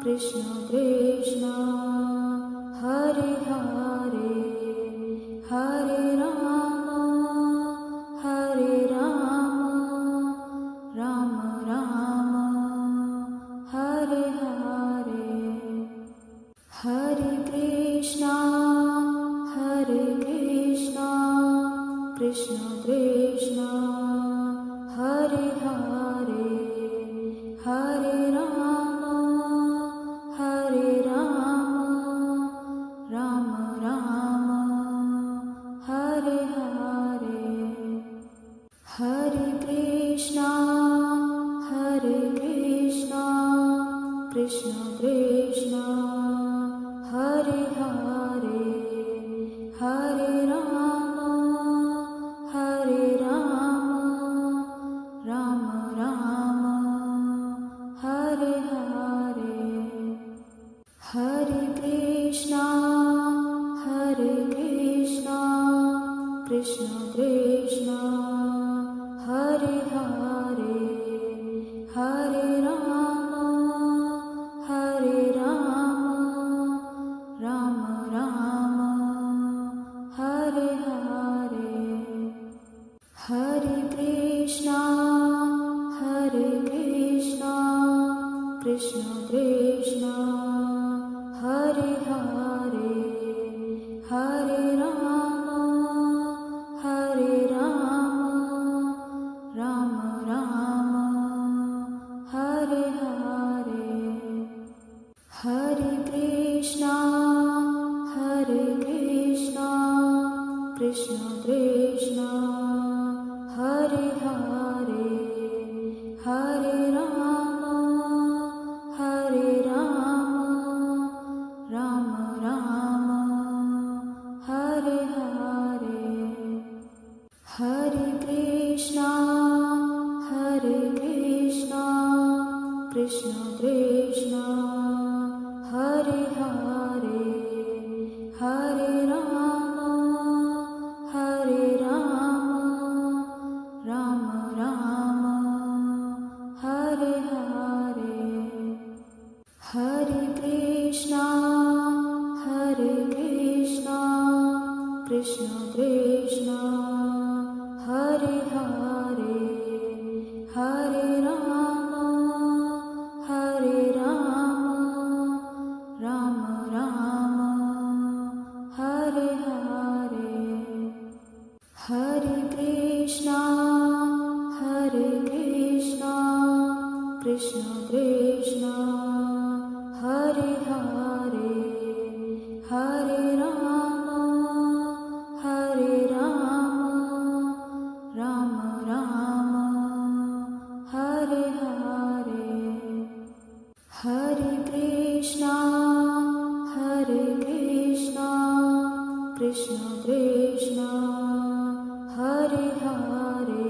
Krishna Krishna Hare Hare Hare Ram Ram Ram Hare Hare Hare Krishna Krishna Krishna Hare Hare Hare Ram Ram Ram Hare Hare Hare Krishna Krishna Krishna Hare Hare Hare Ram Ram Ram Hare Hare Hare Krishna Krishna Krishna Hare Hare Hare Ram Ram Ram Hare Hare Hare Krishna Krishna Krishna Hare Hare Hare Ram Ram Ram Hare Hare Hare Krishna Krishna Krishna Hare Hare Hare Ram Ram Ram Hare Hare Hare Krishna Krishna Krishna Hare Hare Hare Ram Ram Ram Hare Hare Hare Krishna Krishna Krishna Hare Hare Hare Ram Ram Ram Hare Hare Hare Krishna Krishna Krishna Hare Hare Hare Ram Ram Ram Hare Hare Hare Krishna Krishna Krishna Hare Hare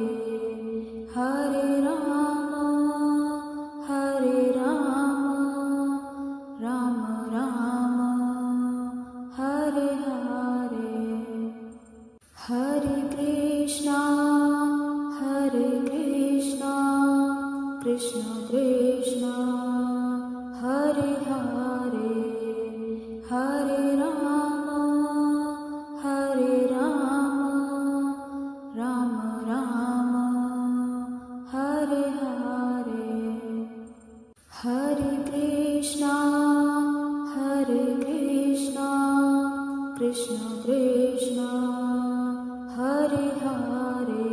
Hare Ram Ram Ram Hare Hare Hare Krishna Krishna Krishna Hare Hare Hare Ram Ram Ram Hare Hare Hare Krishna Krishna Krishna Hare Hare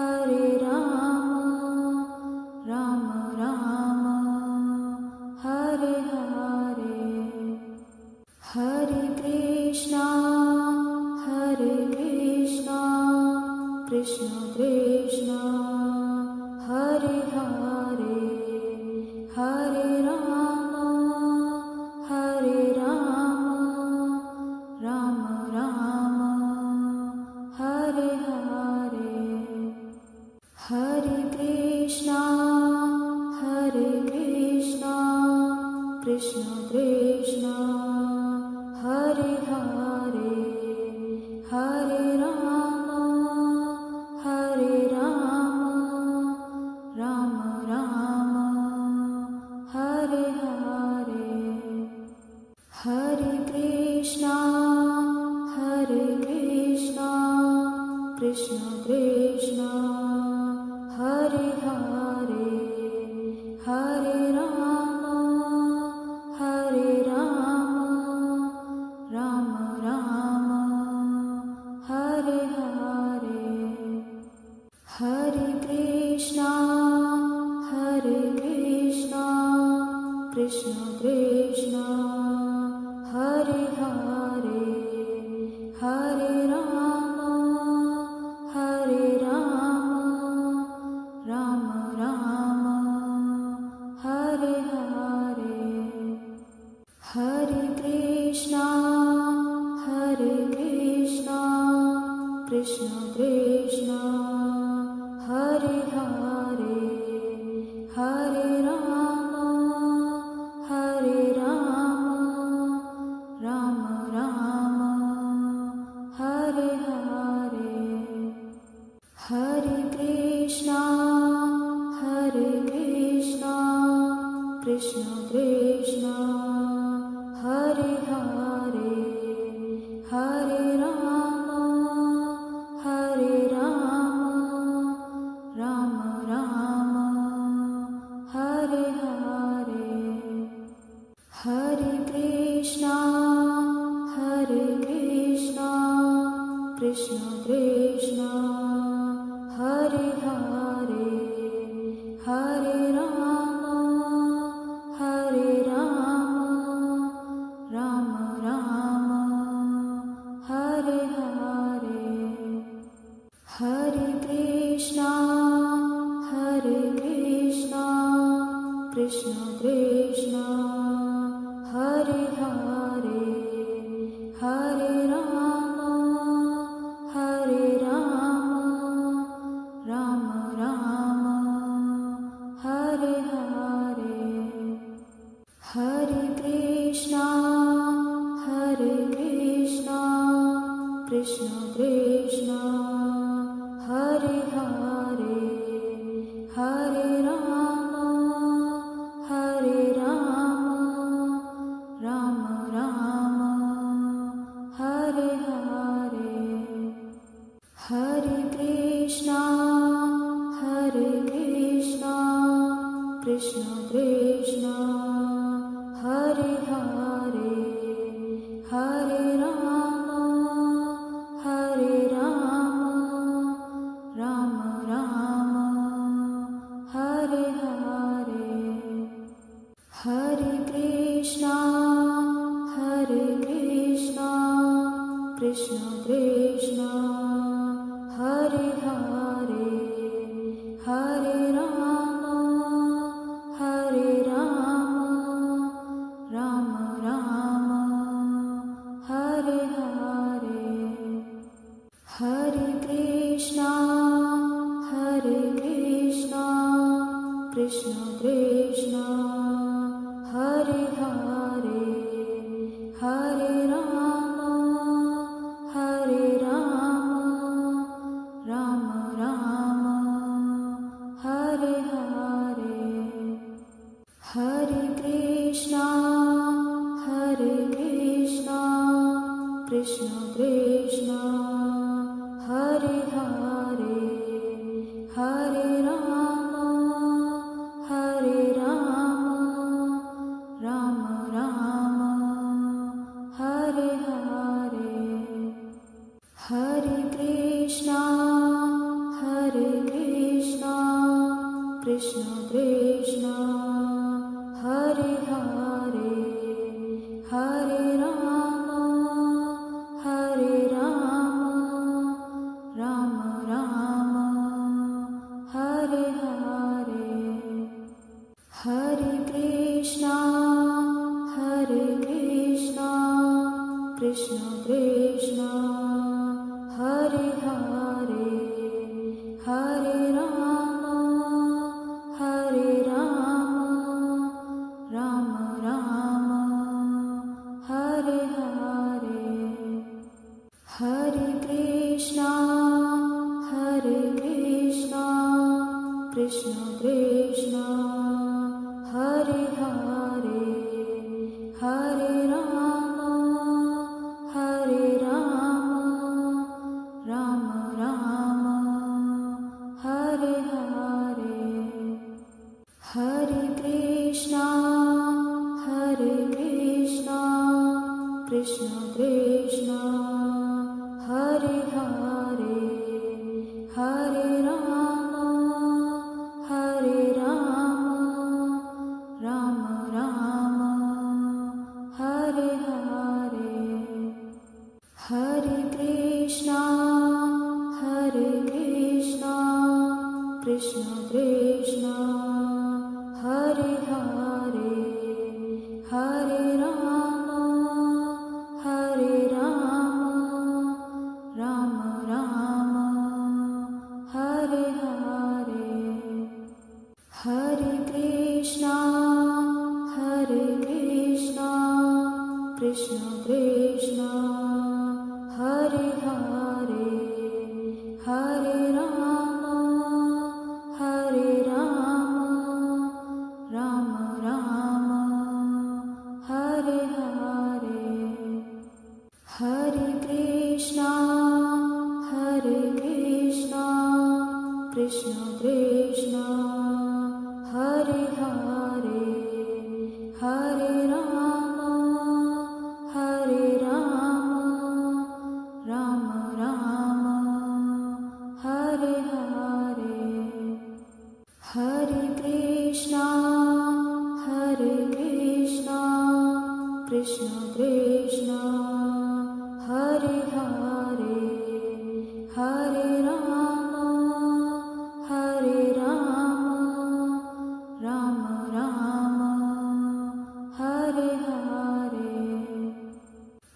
Hare Ram Ram Ram Hare Hare Hare Krishna Krishna Krishna Hare Hare Hare Ram Ram Ram Hare Hare Hare Krishna Krishna Krishna Hare Hare Hare Ram Ram Ram Krishna Krishna Hare Hare Hare Rama Hare Rama Rama Rama Hare Hare Hare Krishna Krishna Krishna Hare Hare Hare Rama Hare Rama Rama Rama Hare Hare Hare Krishna Krishna Krishna Hare Hare Hare Rama Hare Rama Rama Rama Hare Hare Hare Krishna Krishna Krishna Hare Hare Hare Rama Hare Rama Rama Rama Hare Hare Hare Krishna Krishna Krishna Hare Hare Hare Rama Hare Rama Rama Rama Hare Hare Hare Krishna Krishna Krishna Hare Hare Hare Rama Hare Rama Rama Rama Hare Hare Hare Krishna Krishna Krishna Hare Hare Hare Rama Hare Rama Rama Rama Hare Hare Hare Krishna Krishna Krishna Hare Hare Hare Rama Hare Rama Rama Rama Hare Hare Hare Krishna Krishna Krishna Hare Hare Hare Rama Hare Rama Rama Rama Hare Hare Hare Krishna Krishna Krishna Hare Hare Hare Rama Hare Rama Rama Rama Hare Hare Hare Krishna Krishna Krishna Hare Hare Hare Rama Hare Rama Rama Rama Hare Hare Hare Krishna Krishna Krishna Hare Hare Hare Rama Hare Rama Rama Rama Hare Hare Hare Krishna Krishna Krishna Hare Hare Hare Rama Hare Rama Rama Rama Hare Hare Hare Krishna Krishna Krishna Hare Hare Hare Rama Hare Rama Rama Rama Krishna Krishna, Hare Hare, Hare Rama, Hare Rama, Rama Rama, Hare Hare,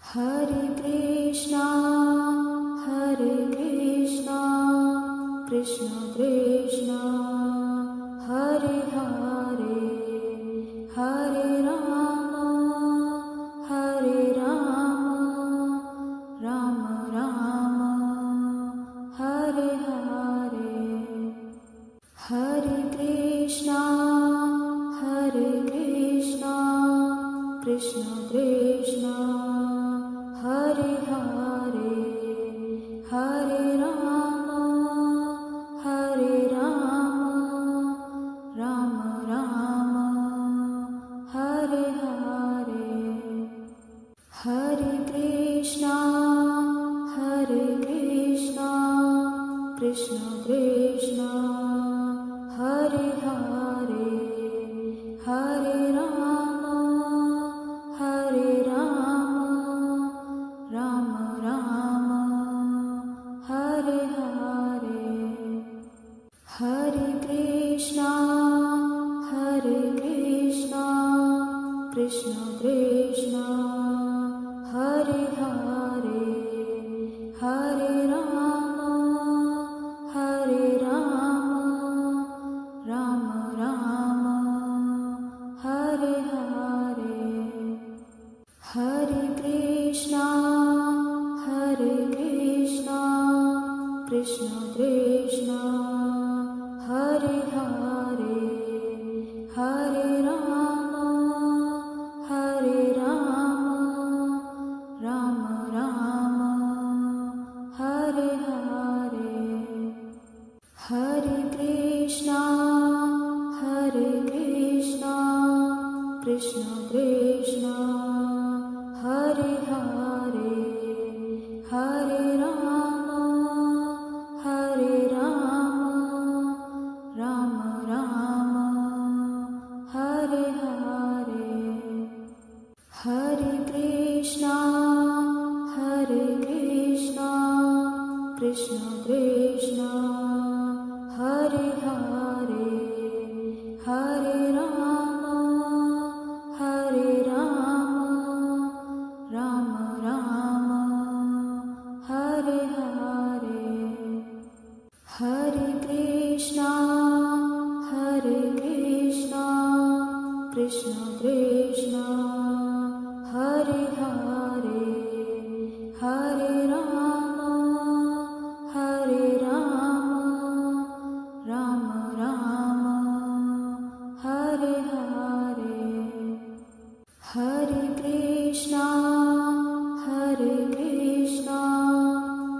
Hare Krishna, Krishna Krishna, Hare Hare, Hare Rama, Hare Rama, Rama Rama, Hare Hare, Hare Krishna, Krishna Krishna, Hare Hare, Hare Rama, Hare Rama, Rama Rama, Hare Hare, Hare Krishna, Krishna Krishna, Hare Hare, Hare Rama, Hare Rama, Rama Rama, Hare Hare, Hare Krishna, Krishna Krishna, Hare Hare, Hare Rama, Hare Rama, Rama Rama, Hare Hare, Hare Krishna, Krishna Krishna, Hare Hare, Hare Rama, Hare Rama, Rama Rama, Hare Hare, Hare Krishna, Krishna Krishna, Hare Hare, Hare Rama, Hare Rama, Rama Rama, Hare Hare, Hare Krishna, Krishna Krishna, Hare Hare, Hare Rama, Hare Rama, Rama Rama, Hare Hare, Hare Krishna, Krishna Krishna, Hare Hare, Hare Rama, Hare Rama, Rama Rama, Hare Hare, Hare Krishna,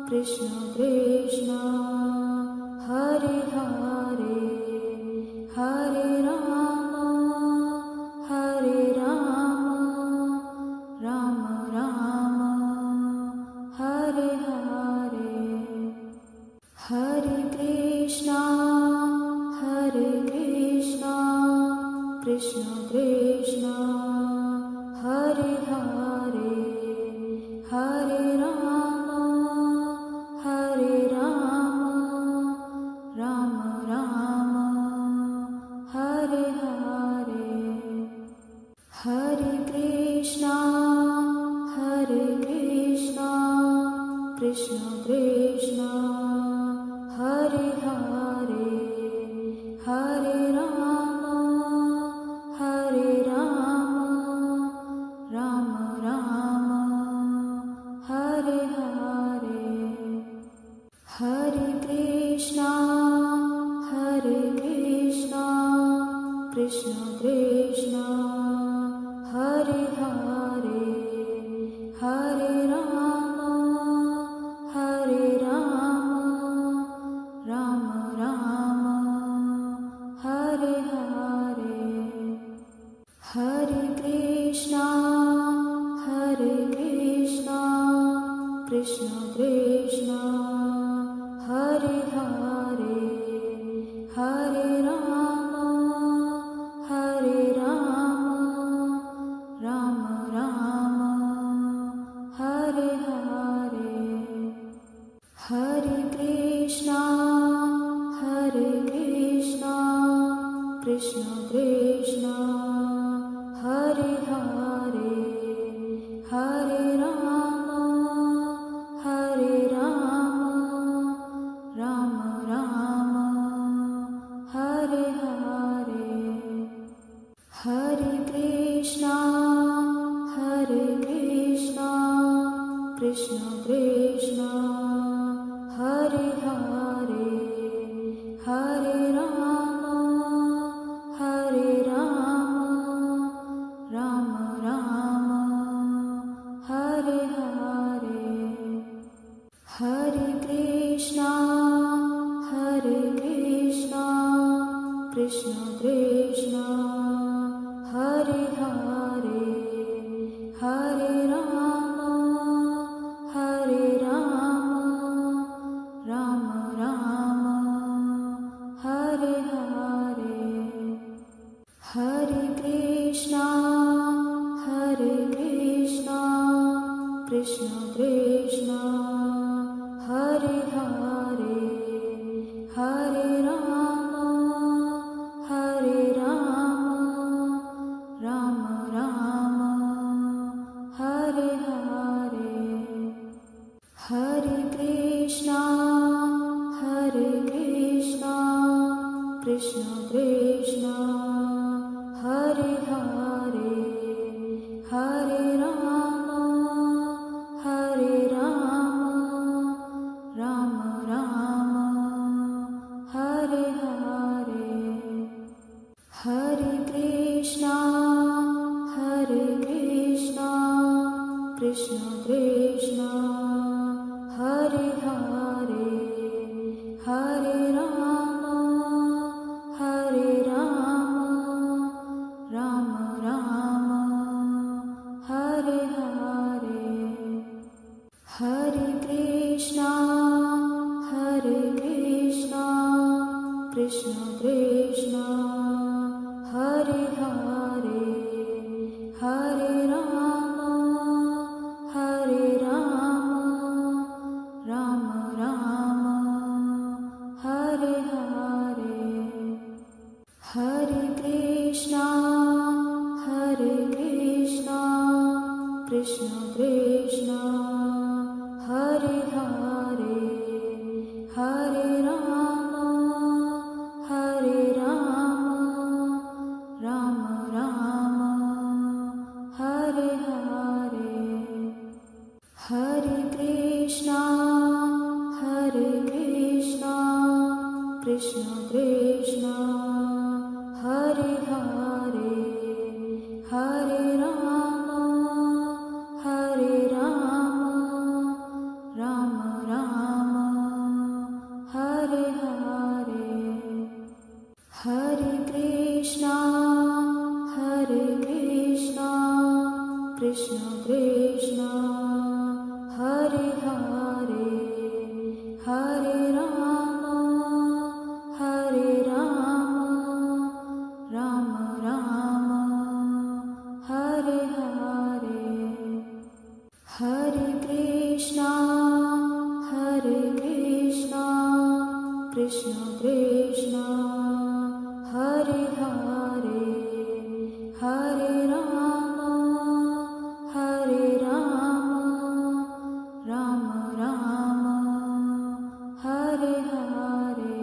Krishna Krishna, Hare Hare, Hare Rama, Hare Rama, Rama Rama, Hare Hare, Hare Krishna, Krishna Krishna, Hare Hare, Hare Rama, Hare Rama, Rama Rama, Hare Hare, Hare Krishna, Krishna Krishna, Hare Hare, Hare Rama, Hare Rama, Rama Rama, Hare Hare, Hare Krishna, Krishna Krishna, Hare Hare, Hare Rama, Hare Rama, Rama Rama, Hare Hare, Hare Krishna, Krishna Krishna, Hare Hare, Hare Rama, Krishna Krishna Hare Hare Hare Ram Ram Ram Hare Hare Hare Krishna Krishna Krishna Hare Hare Hare Ram Ram Ram Hare Hare Hare Krishna Krishna Krishna Hare Hare Hare Ram Ram Ram Hare Hare Hare Krishna Krishna Krishna Hare Hare Hare Ram Ram Ram Hare Hare Hare Krishna Krishna Krishna Hare Hare Hare Ram Ram Ram Hare Hare Hare Krishna Krishna Krishna Hare Hare Hare Ram Ram Ram Hare Hare Hare Krishna Krishna Krishna Hare Hare Hare Ram Ram Ram Hare Hare Hare Krishna Krishna Krishna Hare Hare Hare Ram Ram Ram Hare Hare Hare Krishna Krishna Krishna Hare Hare Hare Ram Ram Ram Hare Hare Hare Krishna Krishna Krishna Hare Hare Hare Ram Ram Ram Hare Hare Hare Krishna Krishna Krishna Hare Hare Hare Ram Ram Ram Hare Hare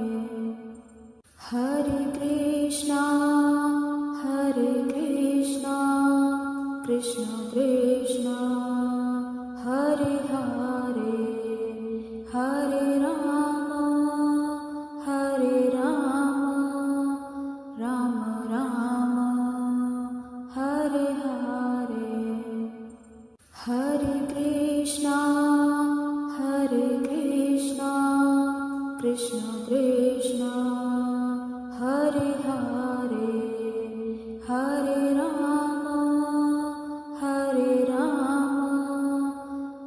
Hare Krishna Krishna Krishna Hare Hare Hare Ram Ram Ram Hare Hare Hare Krishna Krishna Krishna Hare Hare Hare Ram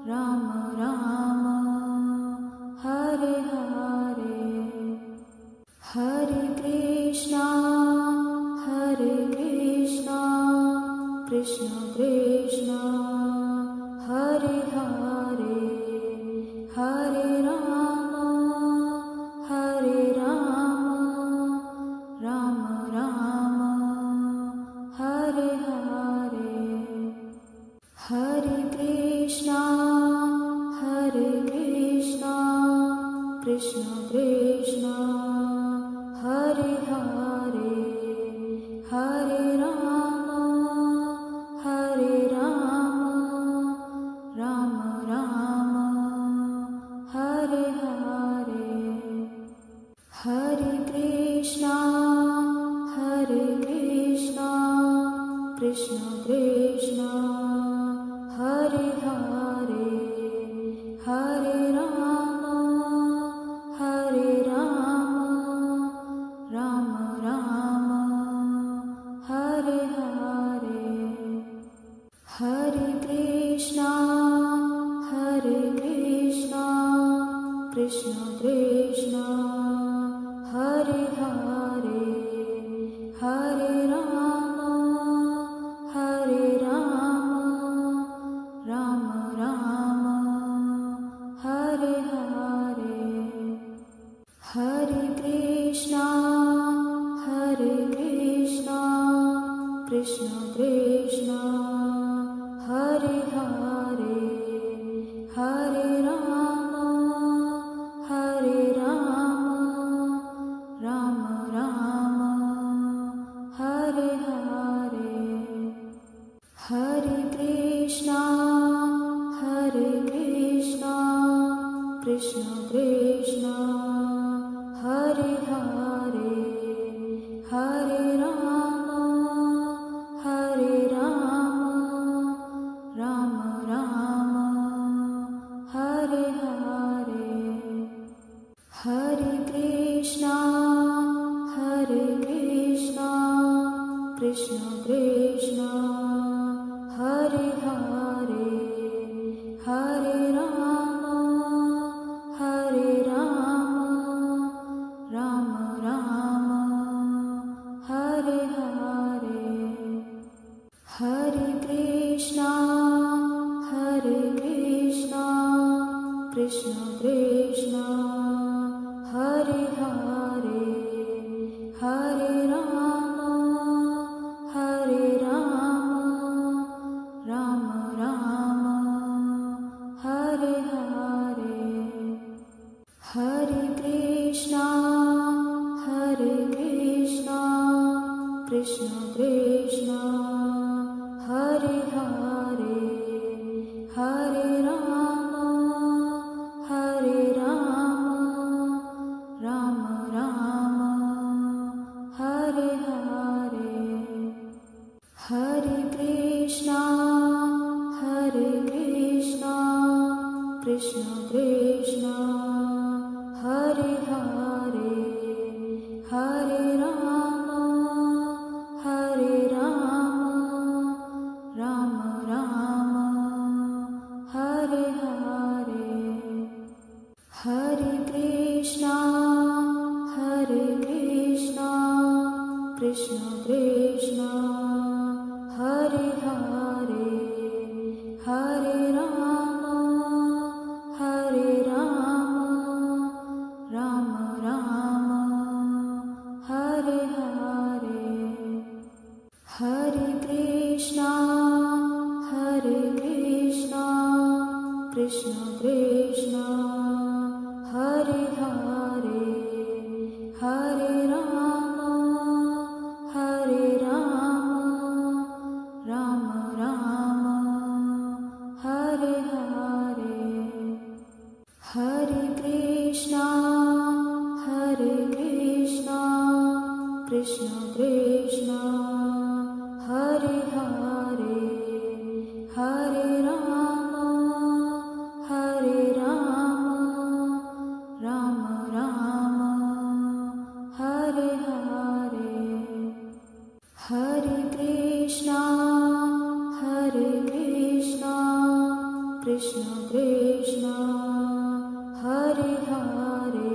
Ram Ram Hare Hare Hare Krishna Krishna Krishna Hare Hare Hare Ram Ram Ram Krishna Krishna Hare Hare Hare Rama Hare Rama Rama Rama Hare Hare Hare Krishna Krishna Krishna Hare Hare Hare Rama Hare Rama Rama Rama Hare Hare Hare Krishna Krishna Krishna Hare Hare Hare Rama Hare Rama Rama Rama Hare Hare Hare Krishna Krishna Krishna Hare Hare Hare Rama Hare Rama Rama Rama Hare Hare Hare Krishna Krishna Krishna Hare Hare Hare Rama Hare Rama Rama Rama Hare Hare Hare Krishna Krishna Krishna Hare Hare Hare Rama Hare Rama Rama Rama Hare Hare Hare Krishna Krishna Krishna Hare Hare Hare Rama Hare Rama Rama Rama Hare Hare Hare Krishna Krishna Krishna Hare Hare Hare Rama Hare Rama Rama Rama Hare Hare Hare Krishna Krishna Krishna Hare Hare Hare Rama Hare Rama Rama Rama Hare Hare Hare Krishna Krishna Krishna Hare Hare Hare Rama Hare Rama Rama Rama Hare Hare Hare Krishna Krishna Krishna Hare Hare Hare Rama Hare Rama Rama Rama Hare Hare Hare Krishna Krishna Krishna Hare Hare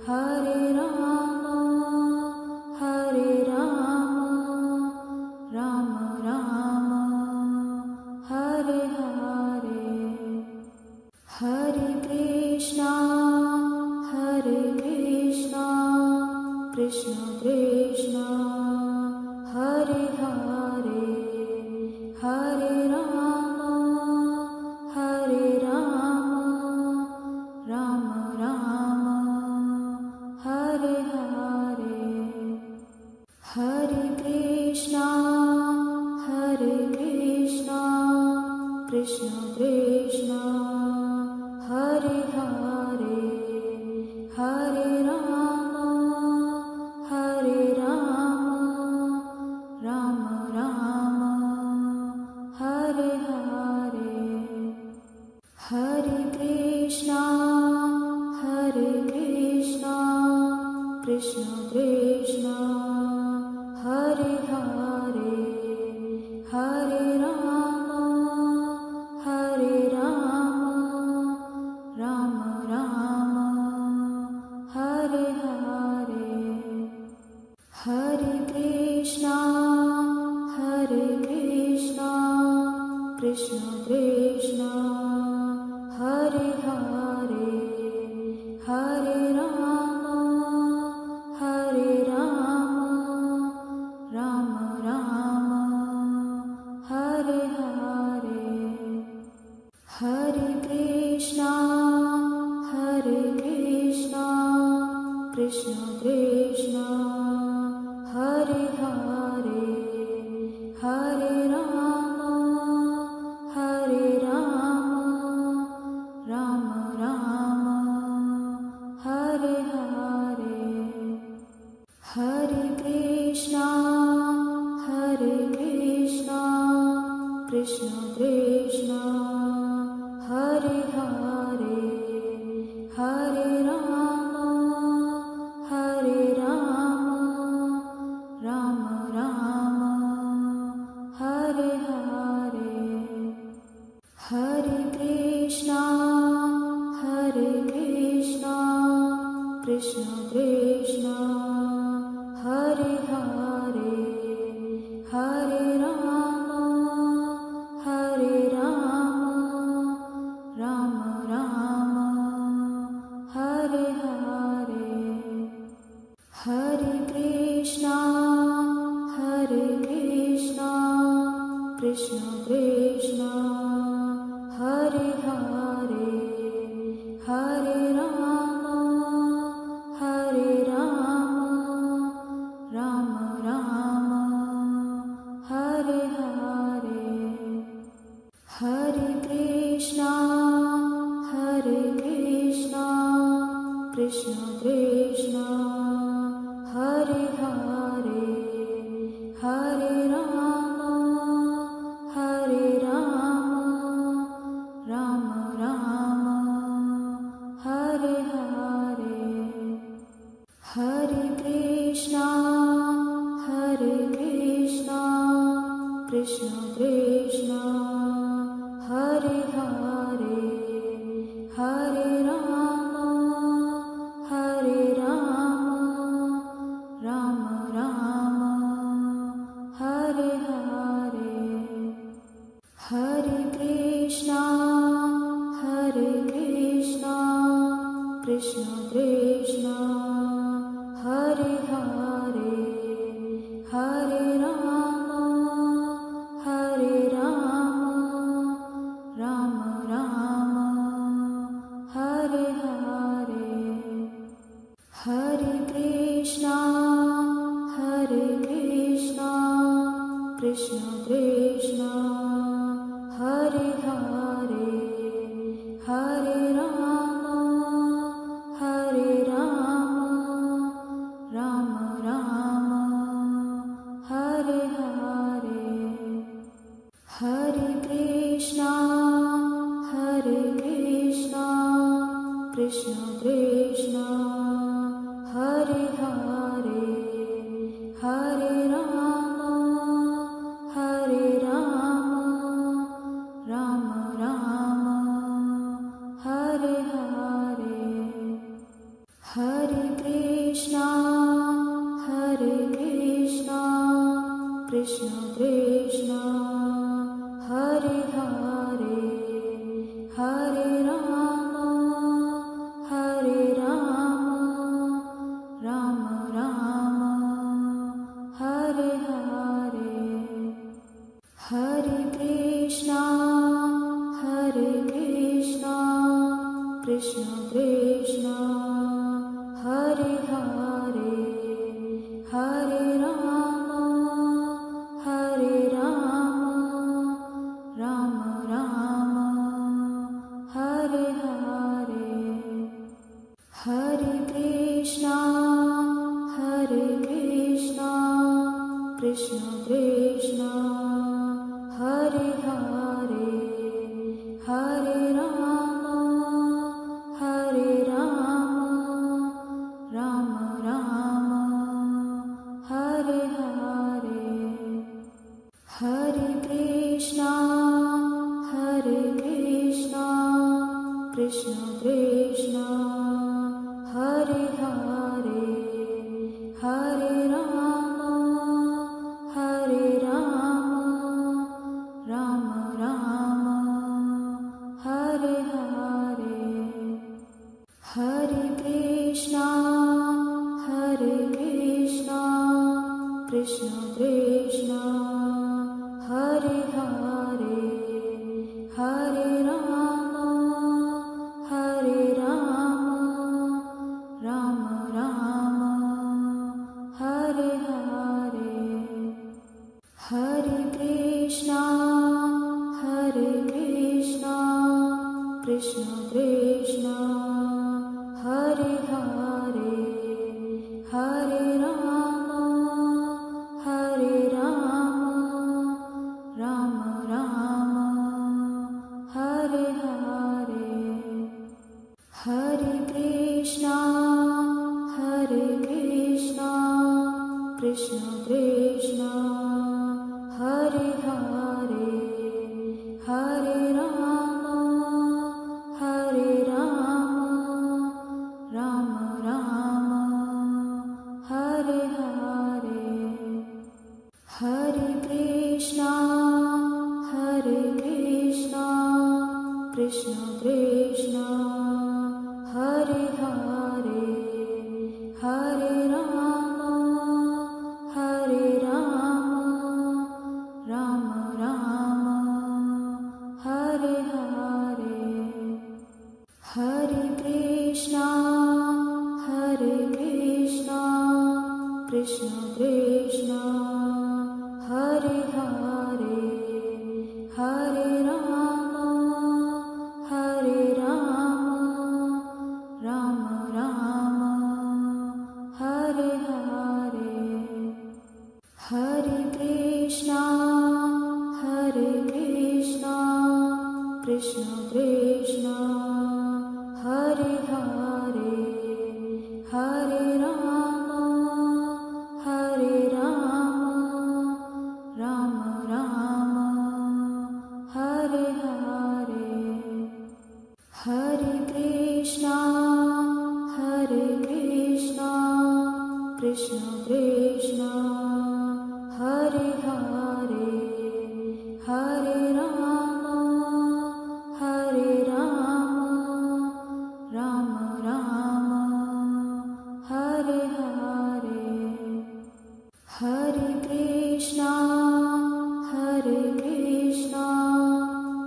Hare Rama Hare Rama Rama Rama Hare Hare Hare Krishna Krishna Krishna Hare Hare Hare Rama Hare Rama Rama Rama Hare Hare Hare Krishna Krishna Krishna Hare Hare Hare Rama Hare Rama Rama Rama Hare Krishna, Krishna Krishna, Hare Hare, Hare Rama, Rama Rama, Hare Hare. Hare Krishna, Krishna Krishna, Hare Hare, Hare Rama, Rama Rama, Hare Hare. Hare Krishna, Krishna Krishna, Hare Hare, Hare Rama, Rama Rama, Hare Hare. Hare Krishna, Krishna Krishna, Hare Hare, Hare Rama, Rama Rama, Hare Hare. Hare Krishna, Krishna Krishna, Hare Hare, Hare Rama, Rama Rama, Hare Hare. Hare Krishna, Krishna Krishna, Hare Hare, Hare Rama, Rama Rama, Hare Hare. Hare Krishna, Krishna Krishna, Hare Hare, Hare Rama, Rama Rama, Hare Hare. Hare Krishna, Krishna Krishna, Hare Hare, Hare Rama, Rama Rama, Hare Hare. Hare Krishna, Krishna Krishna, Hare Hare, Hare Rama, Rama Rama, Hare Hare. Hare Krishna, Krishna Krishna, Hare Hare, Hare Rama, Rama Rama, Hare Hare. Hare Krishna, Krishna Krishna, Hare Hare, Hare Rama, Rama Rama, Hare Hare. Hare Krishna, Krishna Krishna, Hare Hare, Hare Rama, Rama Rama, Hare Hare. Hare Krishna, Krishna Krishna, Hare Hare, Hare Rama, Rama Rama, Hare Hare. Hare Krishna, Krishna Krishna, Hare Hare, Hare Rama, Krishna Krishna Hare Hare Hare Rama Hare Rama Rama Rama Hare Hare Hare Krishna Krishna Krishna Hare Hare Hare Rama Hare Rama Rama Rama Hare Hare Hare Krishna Krishna Krishna Hare Hare Hare Rama Hare Rama Rama Rama Hare Hare Hare Krishna Krishna Krishna Hare Hare Hare Rama Hare Rama Rama Rama Hare Hare Hare Krishna Krishna Krishna Hare Hare Hare Rama Hare Rama Rama Rama Hare Hare Hare Krishna Krishna Krishna Hare Hare Hare Rama Hare Rama Rama Rama Hare Hare Hare Krishna Krishna Krishna Hare Hare Hare Rama Hare Rama Rama Rama Hare Hare Hare Krishna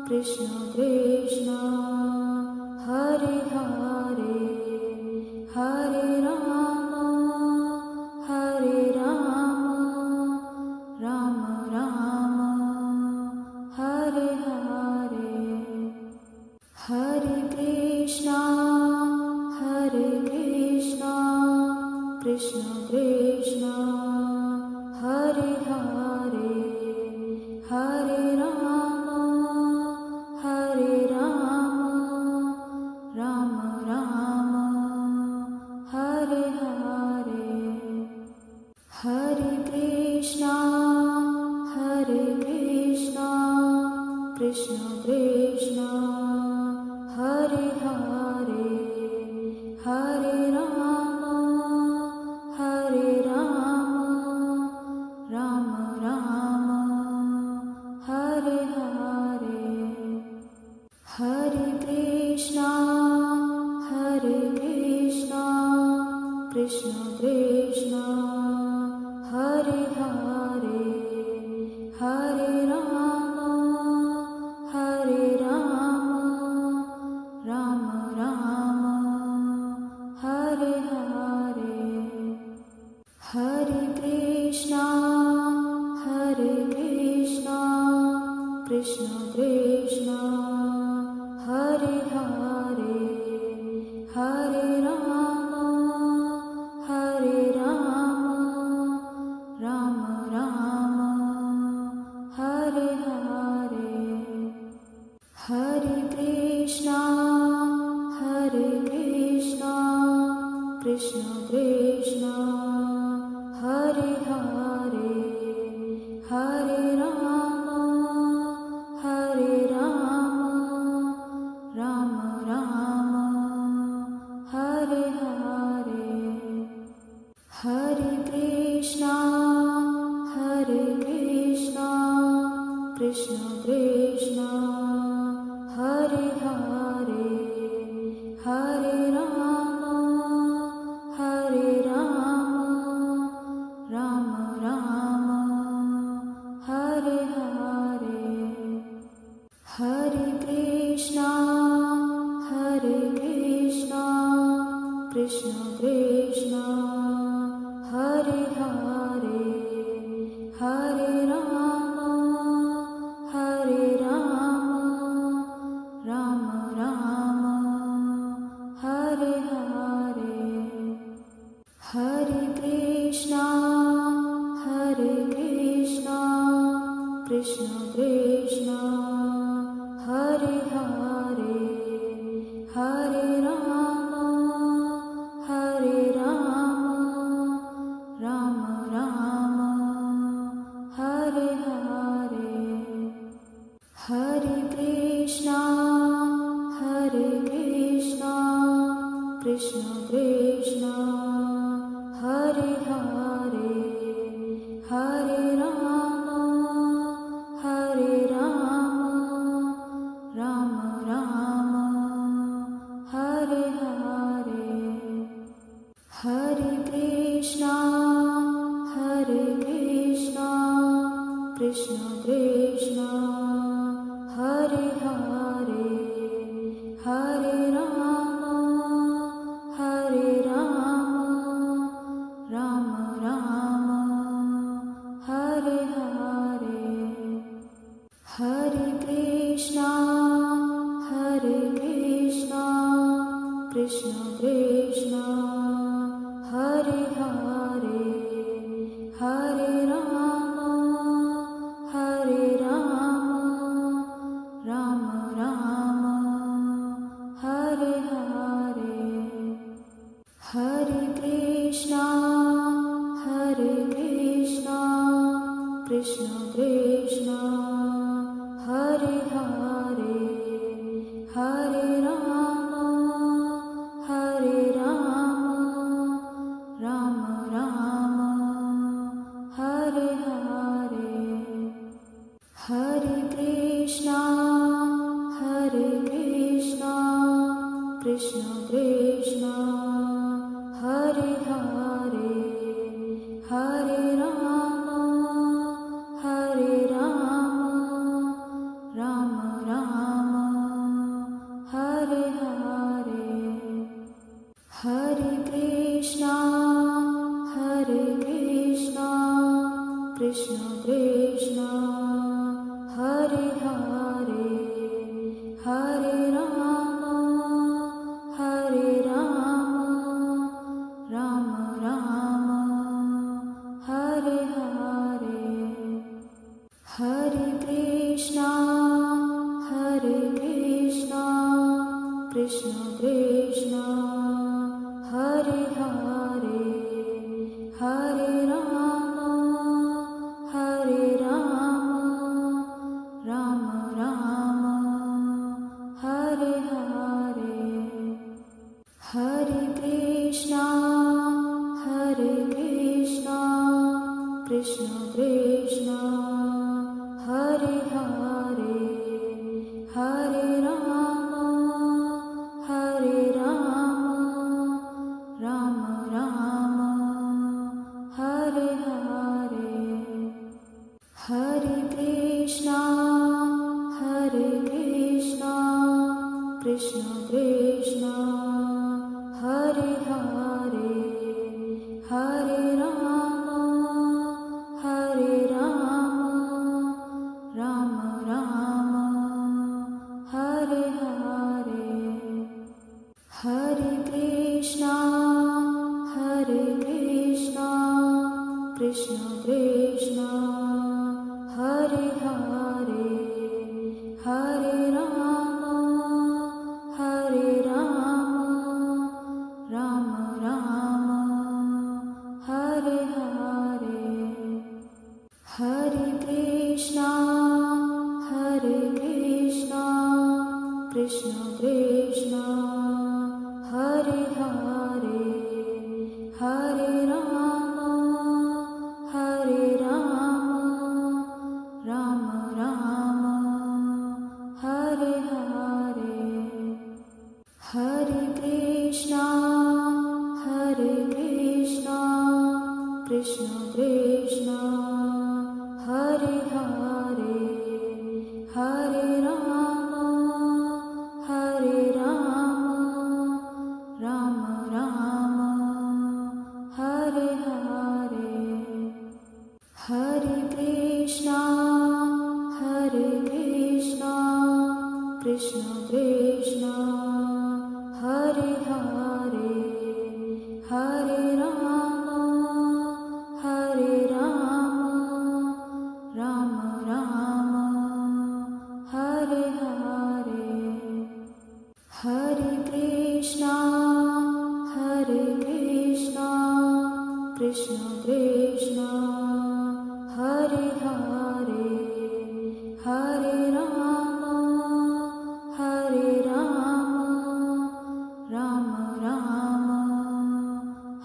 Krishna Krishna Hare Hare Hare Rama Hare Rama Rama Rama Hare Hare Hare Krishna Krishna Krishna Hare Hare Hare Rama Hare Rama Rama Rama Hare Hare Hare Krishna Krishna Krishna Hare Hare Hare Rama Hare Rama Rama Rama Hare Hare Hare Krishna Krishna Krishna Hare Hare Hare Rama Hare Rama Rama Rama Hare Hare Hare Krishna Krishna Krishna Hare Hare Hare Rama Hare Rama Rama Rama Hare Hare Hare Krishna Krishna Krishna Hare Hare Hare Rama Hare Rama Rama Rama Hare Hare Hare Krishna Krishna Krishna Hare Hare Hare Rama Hare Rama Rama Rama Krishna Krishna Hare Hare Hare Ram Ram Ram Hare Hare Hare Krishna Krishna Krishna Hare Hare Hare Ram Ram Ram Hare Hare Hare Krishna Krishna Krishna Hare Hare Hare Ram Ram Ram Hare Hare Hare Krishna Krishna Krishna Hare Hare Hare Ram Ram Ram Hare Hare Hare Krishna Krishna Krishna Hare Hare Hare Ram Ram Ram Hare Hare Hare Krishna Krishna Krishna Hare Hare Hare Ram Ram Ram Hare Hare Hare Krishna Krishna Krishna Hare Hare Hare Ram Ram Ram Hare Hare Hare Krishna Krishna Krishna Hare Hare Hare Ram Ram Ram Hare Hare Hare Krishna Krishna Krishna Hare Hare Hare Ram Ram Ram Hare Hare Hare Krishna Krishna Krishna Hare Hare Hare Ram Ram Ram Hare Hare Hare Krishna Krishna Krishna Hare Hare Hare Ram Ram Ram Hare Hare Hare Krishna Krishna Krishna Hare Hare Hare Ram Ram Ram Hare Hare Hare Krishna Krishna Krishna Hare Hare Hare Ram Ram Ram Hare Hare Hare Krishna Krishna Krishna Hare Hare Hare Ram Ram Ram Krishna Krishna Hare Hare Hare Rama Hare Rama Rama Rama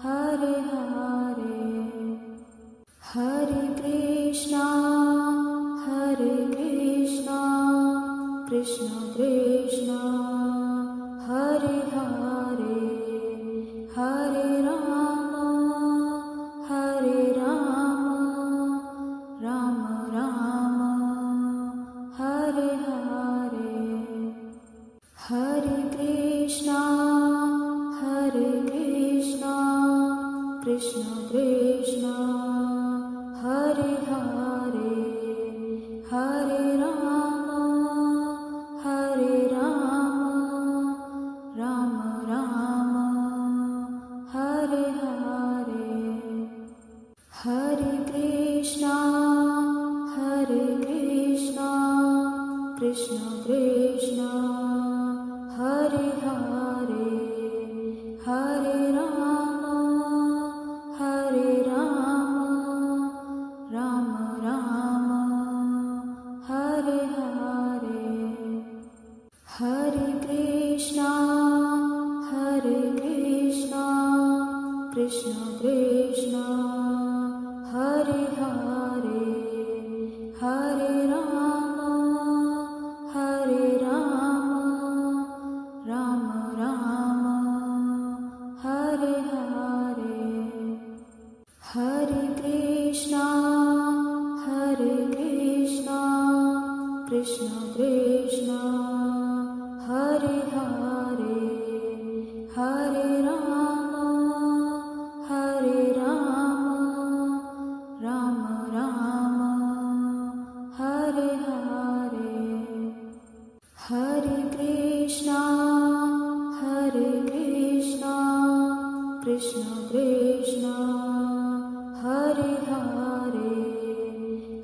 Hare Hare Hare Krishna Krishna Krishna Hare Hare Hare Rama Hare Rama Rama Rama Hare Hare Hare Krishna Krishna Krishna Hare Hare Hare Rama Hare Rama Rama Rama Hare Hare Hare Krishna Krishna Krishna Hare Hare Hare Rama Hare Rama Rama Rama Hare Hare Hare Krishna Krishna Krishna Hare Hare Hare Rama Hare Rama Rama Rama Hare Hare Hare Krishna Krishna Krishna Hare Hare Hare Rama Hare Rama Rama Rama Hare Hare Hare Krishna Krishna Krishna Hare Hare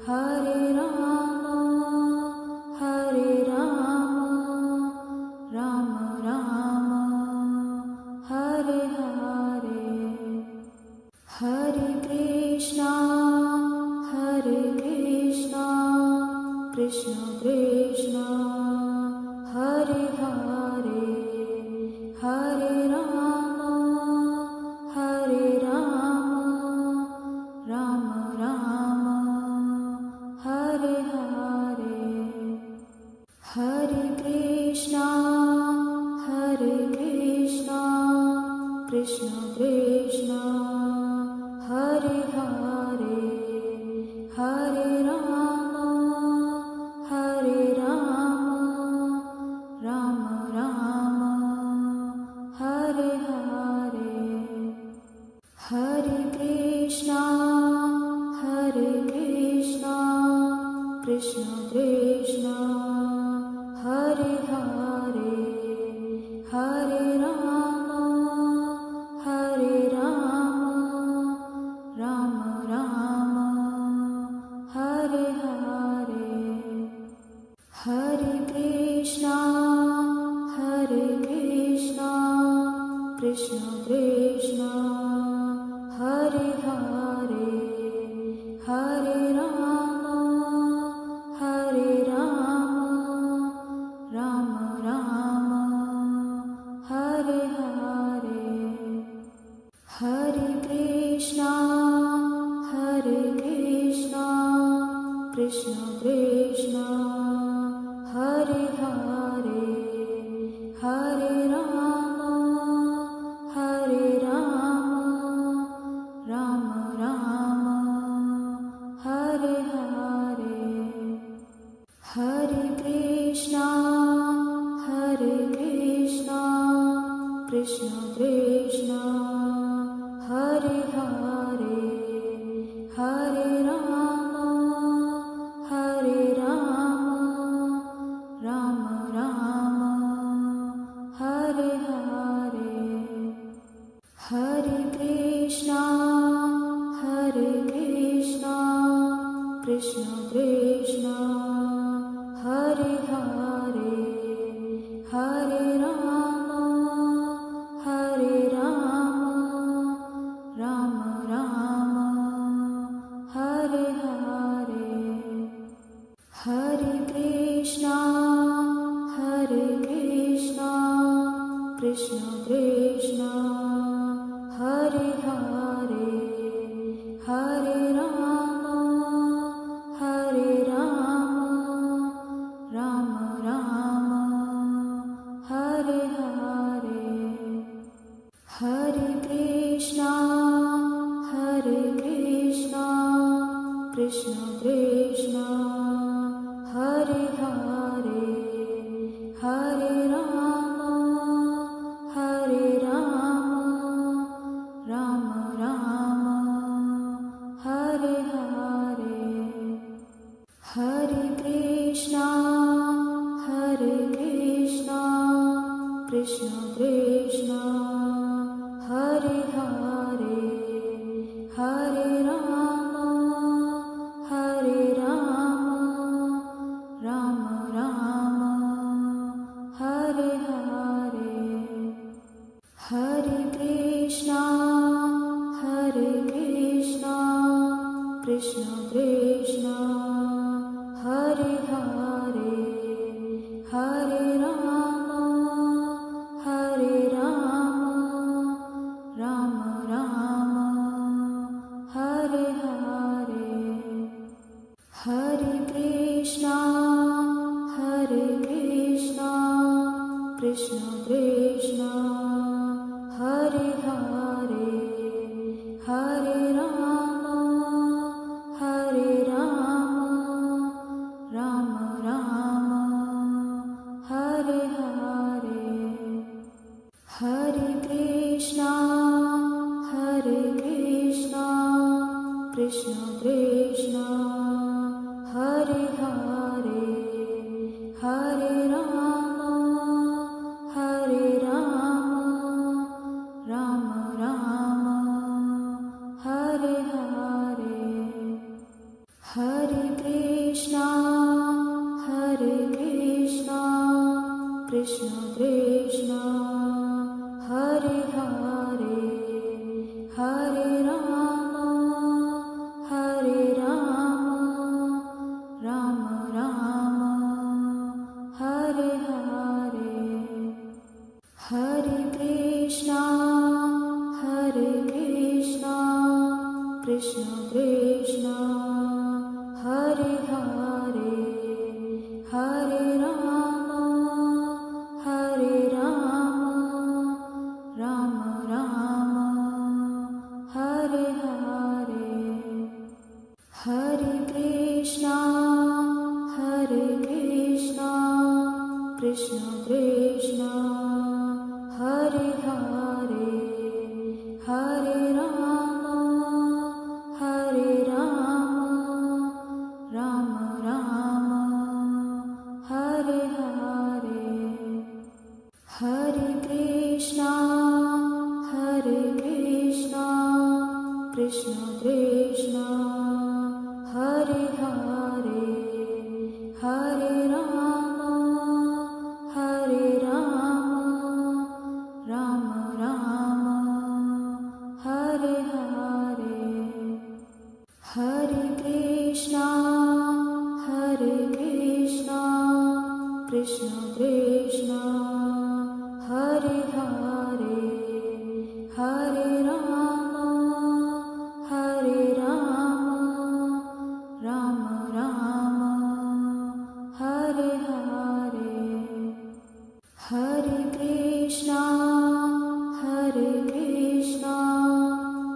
Hare Rama Hare Rama Rama Rama Hare Hare Hare Krishna Krishna Krishna Hare Hare Hare Rama Hare Rama Rama Rama Hare Hare Hare Krishna Krishna Krishna Hare Hare Hare Rama Hare Rama Rama Rama Hare Hare Hare Krishna Krishna Krishna Hare Hare Hare Rama Hare Rama Rama Rama Hare Hare Hare Krishna Krishna Krishna Hare Hare Hare Rama Hare Rama Rama Rama Hare Hare Hare Krishna Krishna Krishna Hare Hare Hare Rama Hare Rama Rama Rama Hare Hare Hare Krishna Krishna Krishna Hare Hare Hare Rama Hare Rama Rama Rama Hare Hare Hare Krishna Krishna Krishna Hare Hare Hare Rama Hare Rama Rama Rama Krishna Hare Hare Hare Ram Ram Ram Hare Hare Hare Krishna Krishna Krishna Hare Hare Hare Ram Ram Ram Hare Hare Hare Krishna Krishna Krishna Hare Hare Hare Ram Ram Ram Hare Hare Hare Krishna Krishna Krishna Hare Hare Hare Ram Ram Ram Hare Hare Hare Krishna Krishna Krishna Hare Hare Hare Ram Ram Ram Hare Hare Hare Krishna Krishna Krishna Hare Hare Hare Ram Ram Ram Hare Hare Hare Krishna Krishna Krishna Hare Hare Hare Ram Ram Ram Hare Hare Hare Krishna Krishna Krishna Hare Hare Hare Ram Ram Ram Hare Hare Hare Krishna Krishna Krishna Hare Hare Hare Ram Ram Ram Hare Hare Hare Krishna Krishna Krishna Hare Hare Hare Ram Ram Ram Hare Hare Hare Krishna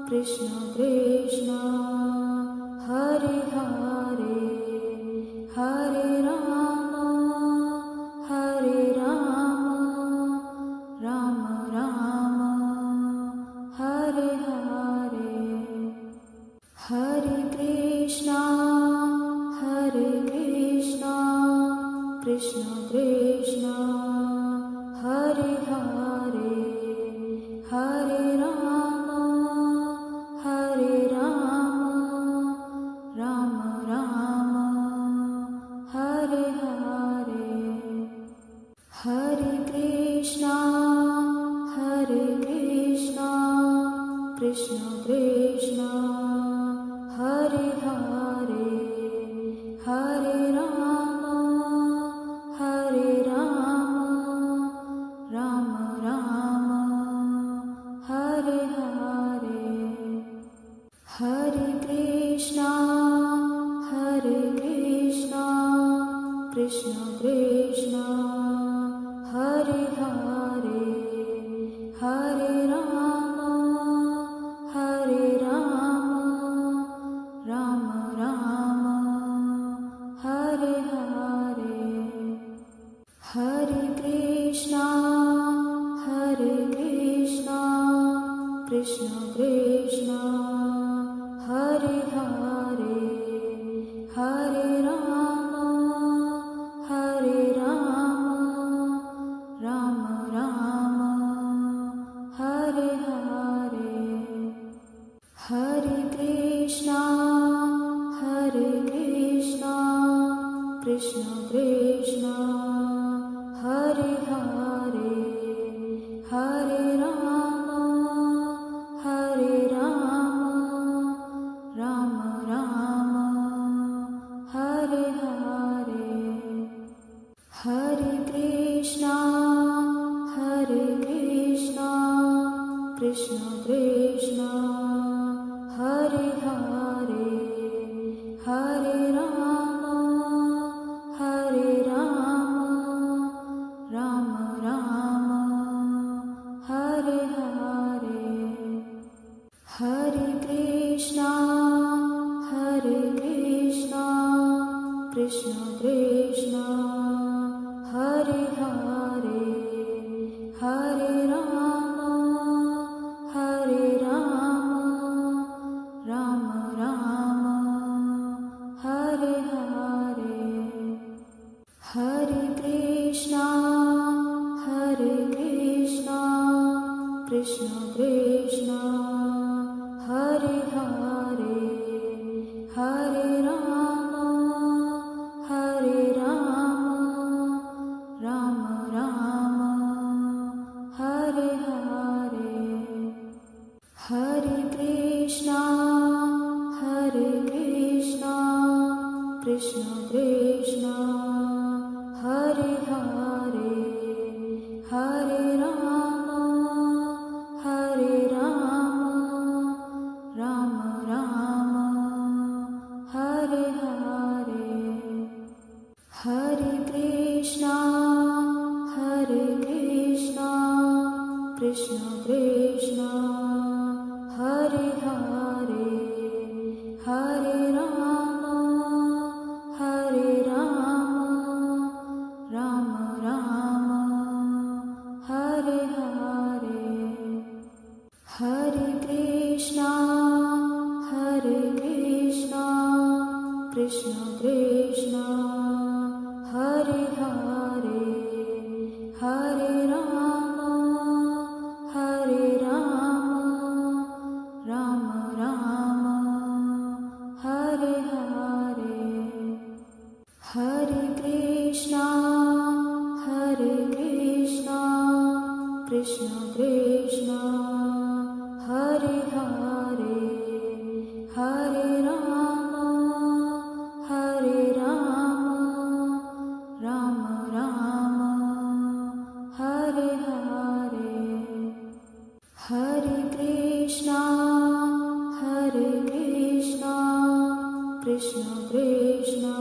Krishna Krishna Hare Hare Hare Ram Ram Ram Hare Hare Hare Krishna Krishna Krishna Hare Hare Hare Ram Ram Ram Hare Hare Hare Krishna Krishna Krishna Hare Hare Hare Ram Ram Ram Hare Hare Hare Krishna Krishna Krishna Hare Hare Hare Ram Ram Ram Hare Rama, Hare Rama, Rama Rama, Hare Hare, Hare Krishna, Krishna Krishna, Hare Hare, Hare Rama, Rama Rama, Hare Hare, Hare Krishna, Krishna Krishna, Hare Hare, Hare Rama, Rama Rama, Hare Hare, Hare Krishna, Krishna Krishna, Hare Hare, Hare Rama, Rama Rama, Hare Hare, Hare Krishna, Krishna Krishna, Hare Hare, Hare Rama, Rama Rama, Hare Hare, Hare Krishna, Krishna Krishna, Hare Hare, Hare Rama, Rama Rama, Hare Hare, Hare Krishna, Krishna Krishna, Hare Hare, Hare Rama, Rama Rama, Hare Hare, Hare Krishna, Krishna Krishna, Hare Hare, Hare Rama, Rama Rama, Hare Hare, Hare Krishna, Krishna Krishna, Hare Hare, Hare Rama, Rama Rama, Hare Hare, Hare Krishna, Krishna Krishna,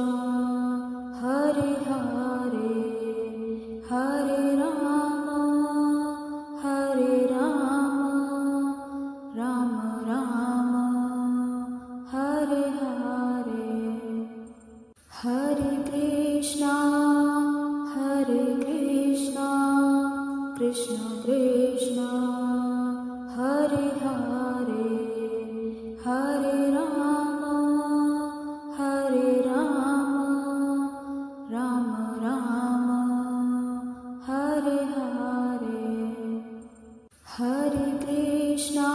Hare Hare, Hare Rama, Rama Rama, Hare Hare, Hare Krishna, Krishna Krishna, Hare Hare, Hare Rama, Rama Rama, Hare Hare, Hare Krishna,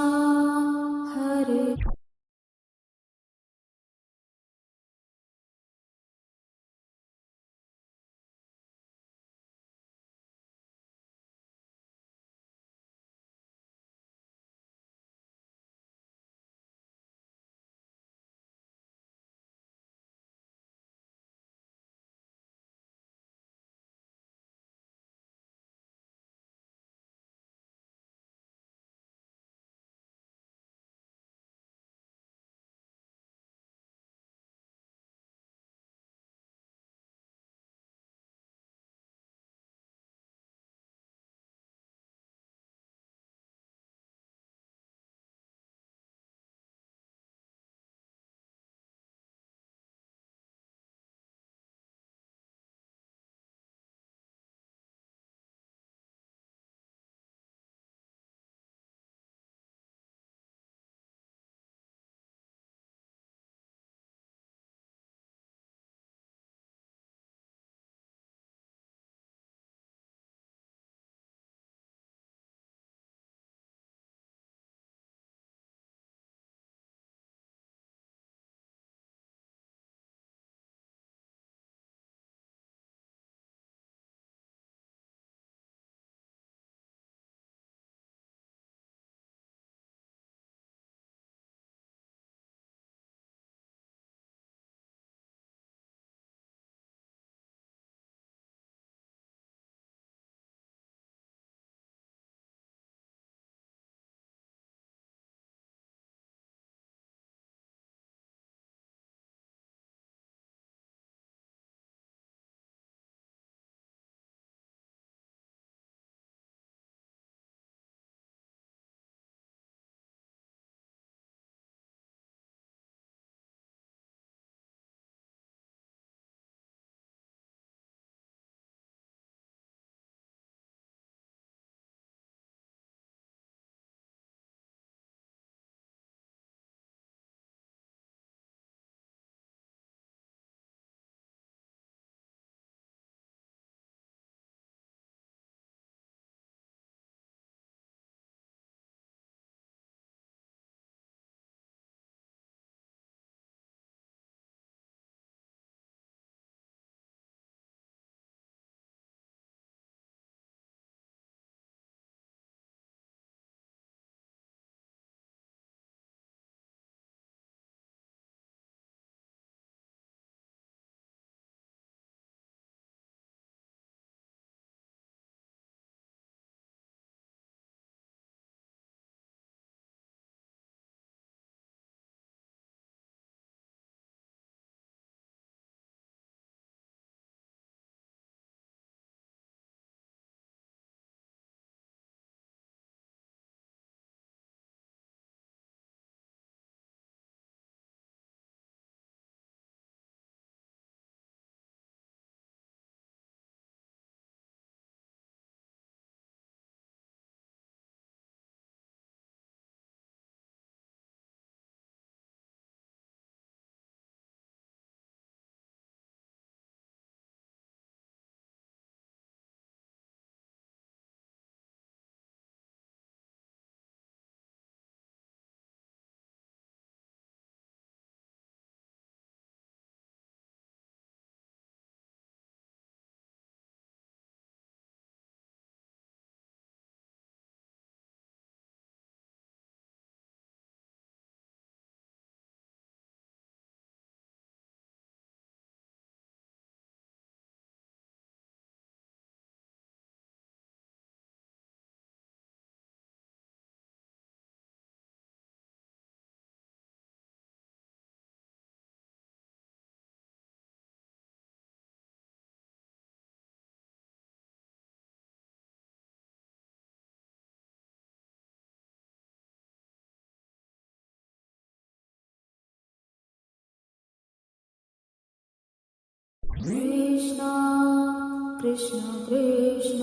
Krishna Krishna Krishna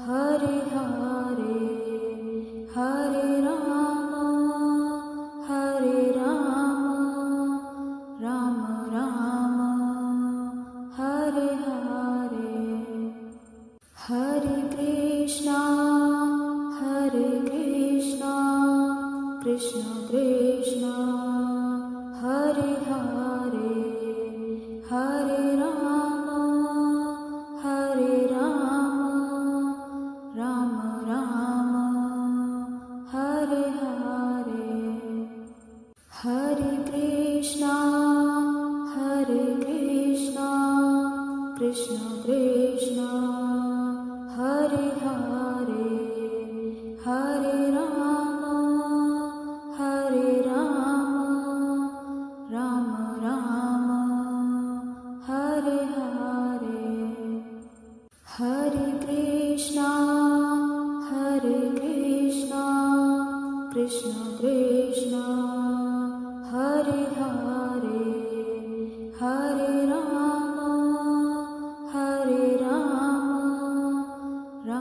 Hare Hare Hare Ram Ram Ram Hare Hare Hare Krishna Krishna Krishna Hare Hare Hare Ram Ram Ram Hare Hare Hare Krishna Krishna Krishna Hare Hare Hare Ram Ram Ram Hare Hare Hare Krishna Krishna Krishna